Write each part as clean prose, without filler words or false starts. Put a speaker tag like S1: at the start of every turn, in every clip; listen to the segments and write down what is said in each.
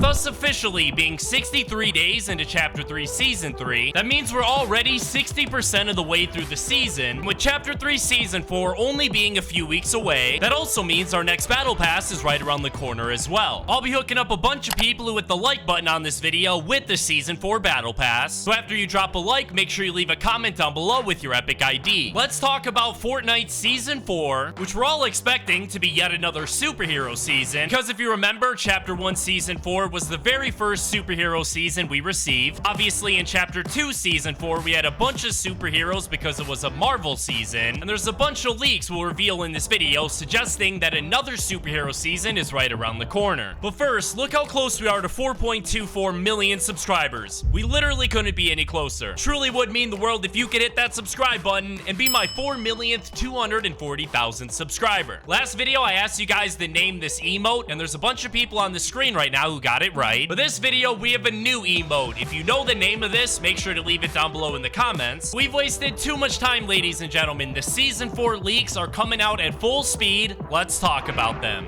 S1: With us officially being 63 days into Chapter 3 Season 3, that means we're already 60% of the way through the season, with Chapter 3 Season 4 only being a few weeks away. That also means our next Battle Pass is right around the corner as well. I'll be hooking up a bunch of people who hit the like button on this video with the Season 4 Battle Pass. So after you drop a like, make sure you leave a comment down below with your epic ID. Let's talk about Fortnite Season 4, which we're all expecting to be yet another superhero season, because if you remember, Chapter 1 Season 4 was the very first superhero season we received. Obviously, in Chapter 2 Season 4, we had a bunch of superheroes because it was a Marvel season, and there's a bunch of leaks we'll reveal in this video suggesting that another superhero season is right around the corner. But first, look how close we are to 4.24 million subscribers. We literally couldn't be any closer. Truly would mean the world if you could hit that subscribe button and be my 4,240,000 subscriber. Last video, I asked you guys to name this emote, and there's a bunch of people on the screen right now who got it right. But this video, we have a new emote. If you know the name of this, make sure to leave it down below in the comments. We've wasted too much time, ladies and gentlemen. The Season 4 leaks are coming out at full speed. Let's talk about them.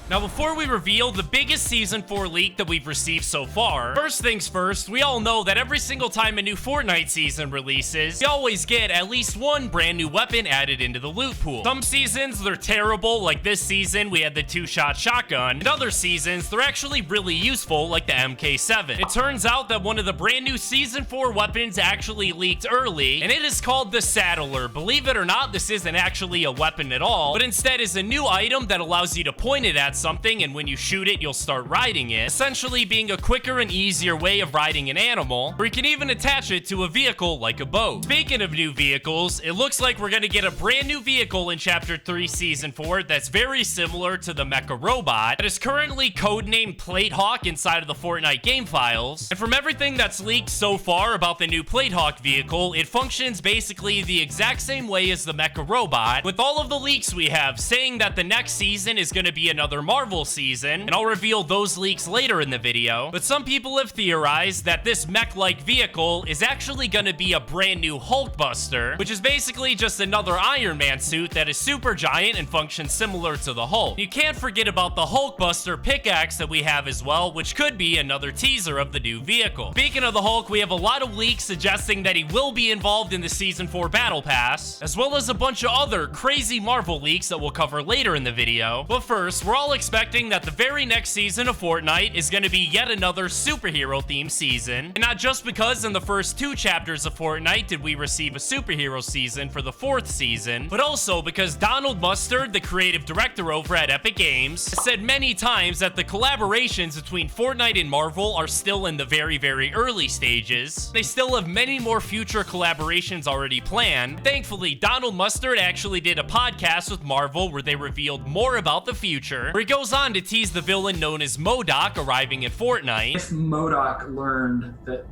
S1: Now, before we reveal the biggest Season 4 leak that we've received so far, first things first, we all know that every single time a new Fortnite season releases, we always get at least one brand new weapon added into the loot pool. Some seasons, they're terrible, like this season, we had the 2-shot shotgun. In other seasons, they're actually really useful, like the MK7. It turns out that one of the brand new Season 4 weapons actually leaked early, and it is called the Saddler. Believe it or not, this isn't actually a weapon at all, but instead is a new item that allows you to point it at something, and when you shoot it, you'll start riding it, essentially being a quicker and easier way of riding an animal, or you can even attach it to a vehicle like a boat. Speaking of new vehicles, it looks like we're gonna get a brand new vehicle in Chapter 3 Season 4 that's very similar to the Mecha Robot that is currently codenamed Platehawk inside of the Fortnite game files. And from everything that's leaked so far about the new Platehawk vehicle, it functions basically the exact same way as the Mecha Robot, with all of the leaks we have saying that the next season is gonna be another Marvel season, and I'll reveal those leaks later in the video. But some people have theorized that this mech-like vehicle is actually gonna be a brand new Hulkbuster, which is basically just another Iron Man suit that is super giant and functions similar to the Hulk. You can't forget about the Hulkbuster pickaxe that we have as well, which could be another teaser of the new vehicle. Speaking of the Hulk, we have a lot of leaks suggesting that he will be involved in the Season 4 Battle Pass, as well as a bunch of other crazy Marvel leaks that we'll cover later in the video. But first, we're all expecting that the very next season of Fortnite is going to be yet another superhero themed season, and not just because in the first 2 chapters of Fortnite did we receive a superhero season for the 4th season, but also because Donald Mustard, the creative director over at Epic Games, has said many times that the collaborations between Fortnite and Marvel are still in the very, very early stages. They still have many more future collaborations already planned. Thankfully, Donald Mustard actually did a podcast with Marvel where they revealed more about the future, where he goes on to tease the villain known as MODOK arriving in Fortnite.
S2: If MODOK learned that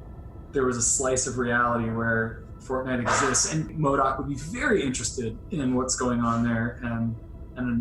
S2: there was a slice of reality where Fortnite exists, and MODOK would be very interested in what's going on there, and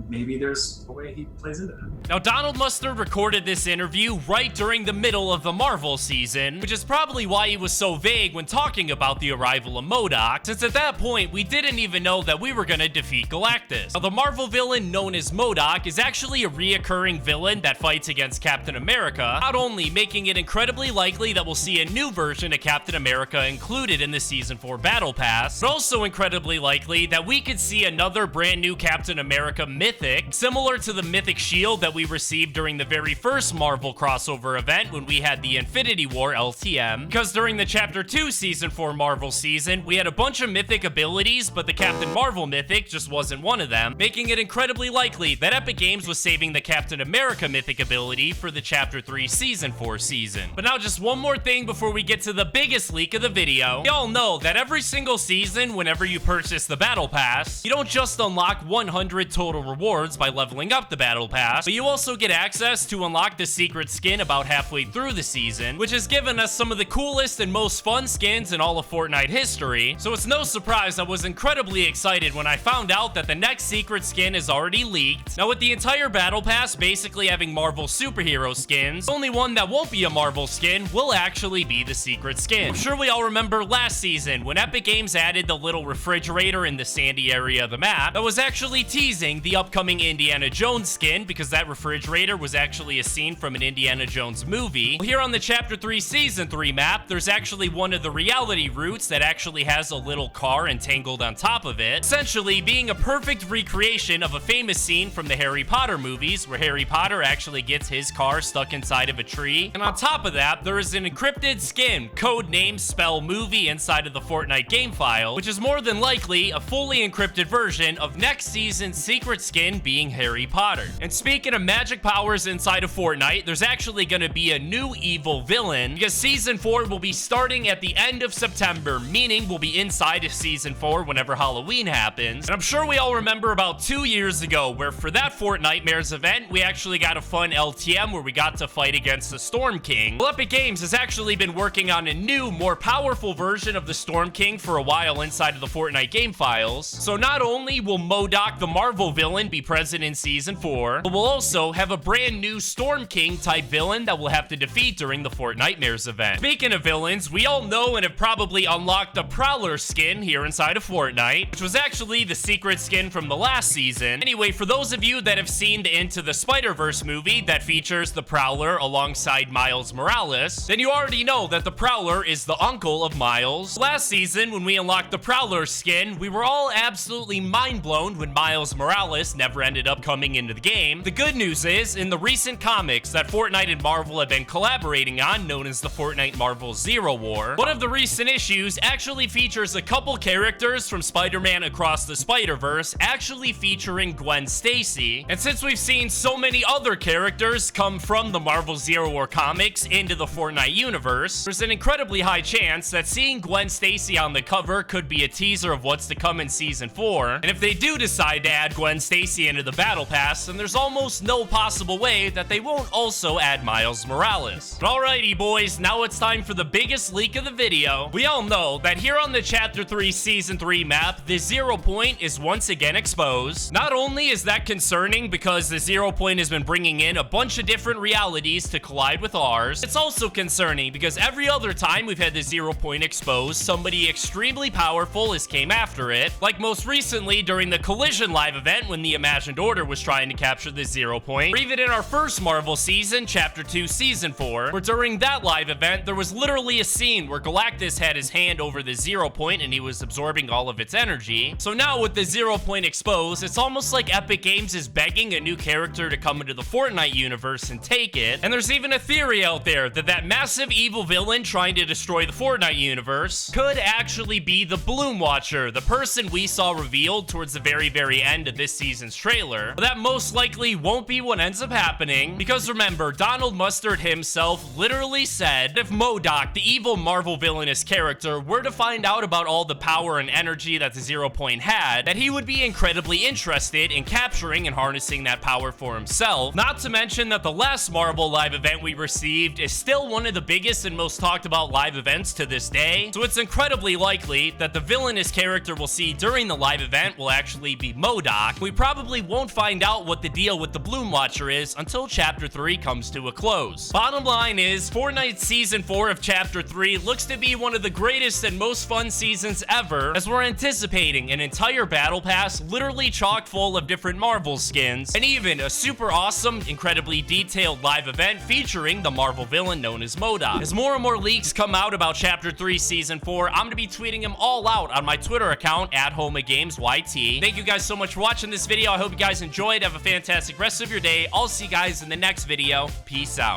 S2: maybe there's a way he plays into it.
S1: Now, Donald Mustard recorded this interview right during the middle of the Marvel season, which is probably why he was so vague when talking about the arrival of MODOK, since at that point, we didn't even know that we were gonna defeat Galactus. Now, the Marvel villain known as MODOK is actually a reoccurring villain that fights against Captain America, not only making it incredibly likely that we'll see a new version of Captain America included in the Season 4 Battle Pass, but also incredibly likely that we could see another brand new Captain America Mythic, similar to the Mythic shield that we received during the very first Marvel crossover event when we had the Infinity War LTM, because during the Chapter 2 Season 4 Marvel season, we had a bunch of Mythic abilities, but the Captain Marvel Mythic just wasn't one of them, making it incredibly likely that Epic Games was saving the Captain America Mythic ability for the Chapter 3 Season 4 season. But now just one more thing before we get to the biggest leak of the video. Y'all know that every single season, whenever you purchase the Battle Pass, you don't just unlock 100 total rewards by leveling up the Battle Pass, but you also get access to unlock the secret skin about halfway through the season, which has given us some of the coolest and most fun skins in all of Fortnite history. So it's no surprise I was incredibly excited when I found out that the next secret skin is already leaked. Now, with the entire Battle Pass basically having Marvel superhero skins, the only one that won't be a Marvel skin will actually be the secret skin. I'm sure we all remember last season when Epic Games added the little refrigerator in the sandy area of the map that was actually teasing featuring the upcoming Indiana Jones skin, because that refrigerator was actually a scene from an Indiana Jones movie. Here on the Chapter 3 Season 3 map, there's actually one of the reality routes that actually has a little car entangled on top of it, essentially being a perfect recreation of a famous scene from the Harry Potter movies, where Harry Potter actually gets his car stuck inside of a tree. And on top of that, there is an encrypted skin, codename Spell Movie, inside of the Fortnite game file, which is more than likely a fully encrypted version of next season's secret skin being Harry Potter. And speaking of magic powers inside of Fortnite, there's actually going to be a new evil villain, because Season 4 will be starting at the end of September, meaning we'll be inside of Season 4 whenever Halloween happens. And I'm sure we all remember about 2 years ago, where for that Fortnitemares event, we actually got a fun LTM where we got to fight against the Storm King. Well, Epic Games has actually been working on a new, more powerful version of the Storm King for a while inside of the Fortnite game files. So not only will MODOK, the Marvel villain, be present in Season 4, but we'll also have a brand new Storm King type villain that we'll have to defeat during the Fortnitemares event. Speaking of villains, we all know and have probably unlocked the Prowler skin here inside of Fortnite, which was actually the secret skin from the last season. Anyway, for those of you that have seen the Into the Spider-Verse movie that features the Prowler alongside Miles Morales, then you already know that the Prowler is the uncle of Miles. Last season, when we unlocked the Prowler skin, we were all absolutely mind-blown when Miles Morales never ended up coming into the game. The good news is, in the recent comics that Fortnite and Marvel have been collaborating on, known as the Fortnite Marvel Zero War, one of the recent issues actually features a couple characters from Spider-Man Across the Spider-Verse, actually featuring Gwen Stacy. And since we've seen so many other characters come from the Marvel Zero War comics into the Fortnite universe, there's an incredibly high chance that seeing Gwen Stacy on the cover could be a teaser of what's to come in Season 4. And if they do decide to add Gwen Stacy into the Battle Pass, then there's almost no possible way that they won't also add Miles Morales. But alrighty boys, now it's time for the biggest leak of the video. We all know that here on the Chapter 3 Season 3 map, the Zero Point is once again exposed. Not only is that concerning because the Zero Point has been bringing in a bunch of different realities to collide with ours, it's also concerning because every other time we've had the Zero Point exposed, somebody extremely powerful has came after it, like most recently during the Collision live event when the Imagined Order was trying to capture the Zero Point, or even in our first Marvel season, Chapter 2 Season 4, where during that live event, there was literally a scene where Galactus had his hand over the Zero Point and he was absorbing all of its energy. So now with the Zero Point exposed, it's almost like Epic Games is begging a new character to come into the Fortnite universe and take it. And there's even a theory out there that that massive evil villain trying to destroy the Fortnite universe could actually be the Bloom Watcher, the person we saw revealed towards the very end of this season's trailer. But that most likely won't be what ends up happening, because remember, Donald Mustard himself literally said if MODOK, the evil Marvel villainous character, were to find out about all the power and energy that the Zero Point had, that he would be incredibly interested in capturing and harnessing that power for himself. Not to mention that the last Marvel live event we received is still one of the biggest and most talked about live events to this day, so it's incredibly likely that the villainous character we'll see during the live event will actually be MODOK. We probably won't find out what the deal with the Bloom Watcher is until Chapter 3 comes to a close. Bottom line is, Fortnite Season 4 of Chapter 3 looks to be one of the greatest and most fun seasons ever, as we're anticipating an entire battle pass literally chock full of different Marvel skins, and even a super awesome, incredibly detailed live event featuring the Marvel villain known as MODOK. As more and more leaks come out about Chapter 3 Season 4, I'm gonna be tweeting them all out on my Twitter account at HomaGamesYT. Thank you guys so much for watching this video. I hope you guys enjoyed. Have a fantastic rest of your day. I'll see you guys in the next video. Peace out.